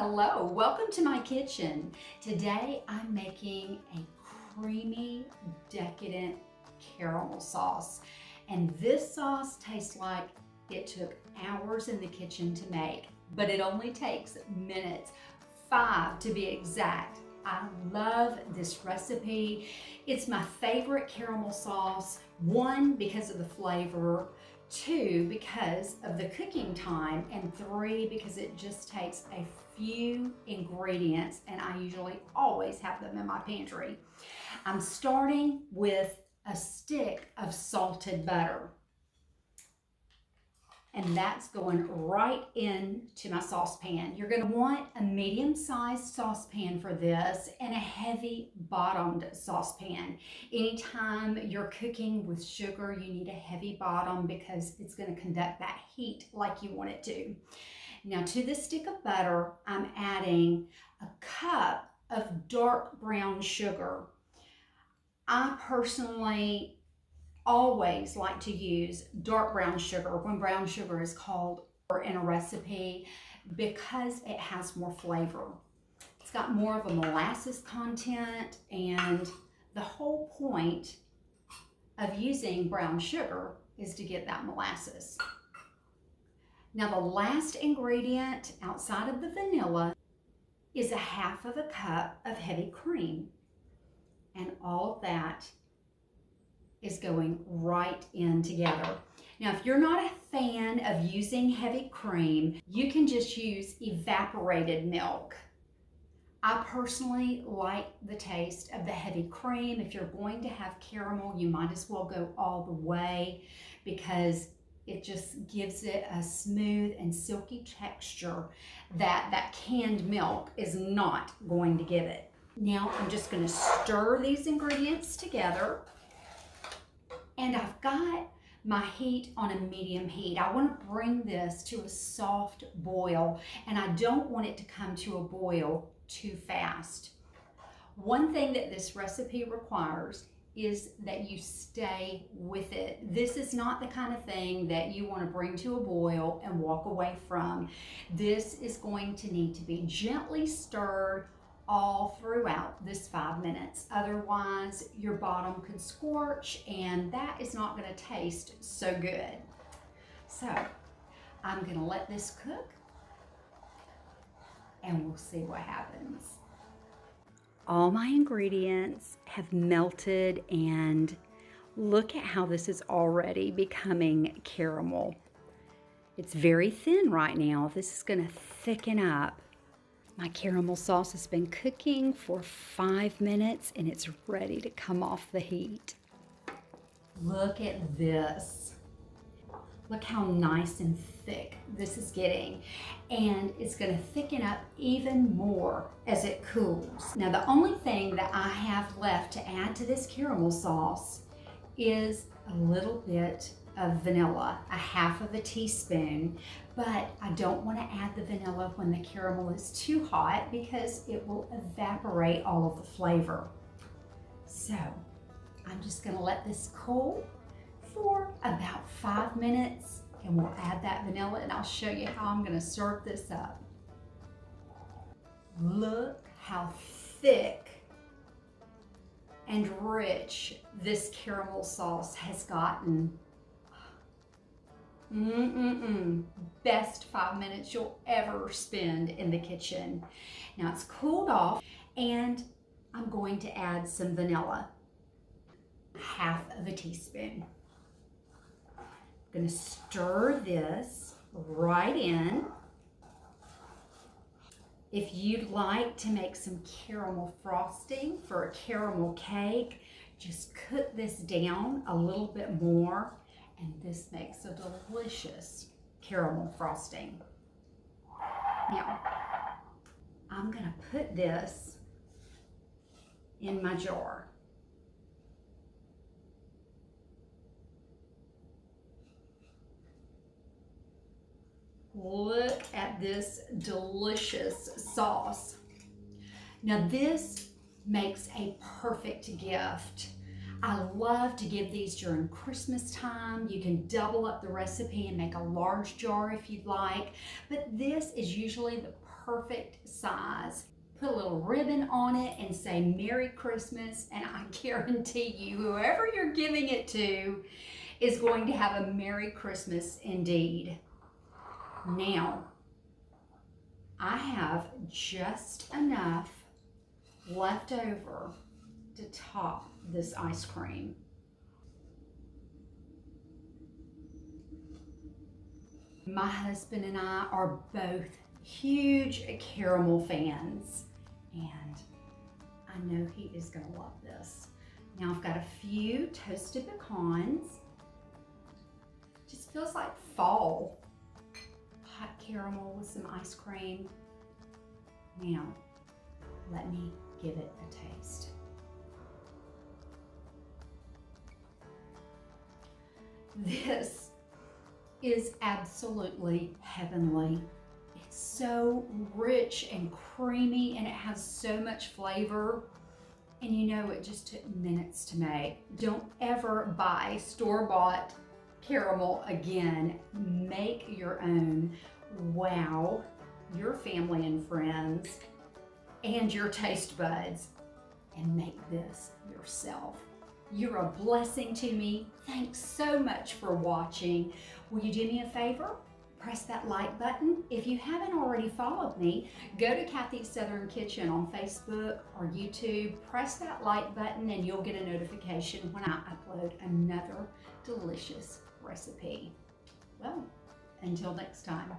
Hello, welcome to my kitchen. Today I'm making a creamy, decadent caramel sauce. And this sauce tastes like it took hours in the kitchen to make, but it only takes minutes, 5 to be exact. I love this recipe. It's my favorite caramel sauce, 1, because of the flavor, 2, because of the cooking time, and 3, because it just takes a few ingredients, and I usually always have them in my pantry. I'm starting with a stick of salted butter, and that's going right into my saucepan. You're going to want a medium-sized saucepan for this and a heavy bottomed saucepan. Anytime you're cooking with sugar, you need a heavy bottom because it's going to conduct that heat like you want it to. Now to the stick of butter, I'm adding a cup of dark brown sugar. I personally always like to use dark brown sugar when brown sugar is called in a recipe because it has more flavor. It's got more of a molasses content, and the whole point of using brown sugar is to get that molasses. Now the last ingredient outside of the vanilla is a half of a cup of heavy cream, and all of that is going right in together. Now, if you're not a fan of using heavy cream, you can just use evaporated milk. I personally like the taste of the heavy cream. If you're going to have caramel, you might as well go all the way because it just gives it a smooth and silky texture that canned milk is not going to give it. Now I'm just going to stir these ingredients together. And I've got my heat on a medium heat. I want to bring this to a soft boil, and I don't want it to come to a boil too fast. One thing that this recipe requires is that you stay with it. This is not the kind of thing that you want to bring to a boil and walk away from. This is going to need to be gently stirred all throughout this 5 minutes. Otherwise, your bottom could scorch, and that is not going to taste so good. So I'm going to let this cook, and we'll see what happens. All my ingredients have melted, and look at how this is already becoming caramel. It's very thin right now. This is going to thicken up. My caramel sauce has been cooking for 5 minutes, and it's ready to come off the heat. Look at this. Look how nice and thick this is getting, and it's going to thicken up even more as it cools. Now the only thing that I have left to add to this caramel sauce is a little bit of vanilla, a half of a teaspoon, but I don't want to add the vanilla when the caramel is too hot because it will evaporate all of the flavor. So I'm just going to let this cool for about 5 minutes, and we'll add that vanilla, and I'll show you how I'm going to serve this up. Look how thick and rich this caramel sauce has gotten. Best 5 minutes you'll ever spend in the kitchen. Now it's cooled off, and I'm going to add some vanilla, half of a teaspoon. I'm going to stir this right in. If you'd like to make some caramel frosting for a caramel cake, just cook this down a little bit more, and this makes a delicious caramel frosting. Now, I'm going to put this in my jar. Look at this delicious sauce. Now this makes a perfect gift. I love to give these during Christmas time. You can double up the recipe and make a large jar if you'd like, but this is usually the perfect size. Put a little ribbon on it and say Merry Christmas, and I guarantee you, whoever you're giving it to is going to have a Merry Christmas indeed. Now, I have just enough left over to top this ice cream. My husband and I are both huge caramel fans, and I know he is going to love this. Now I've got a few toasted pecans. Just feels like fall. Hot caramel with some ice cream. Now, let me give it a taste. This is absolutely heavenly. It's so rich and creamy, and it has so much flavor. And you know, it just took minutes to make. Don't ever buy store-bought caramel again. Make your own. Wow your family and friends and your taste buds, and make this yourself. You're a blessing to me. Thanks so much for watching. Will you do me a favor? Press that like button. If you haven't already followed me, go to Kathy's Southern Kitchen on Facebook or YouTube. Press that like button and you'll get a notification when I upload another delicious recipe. Well, until next time.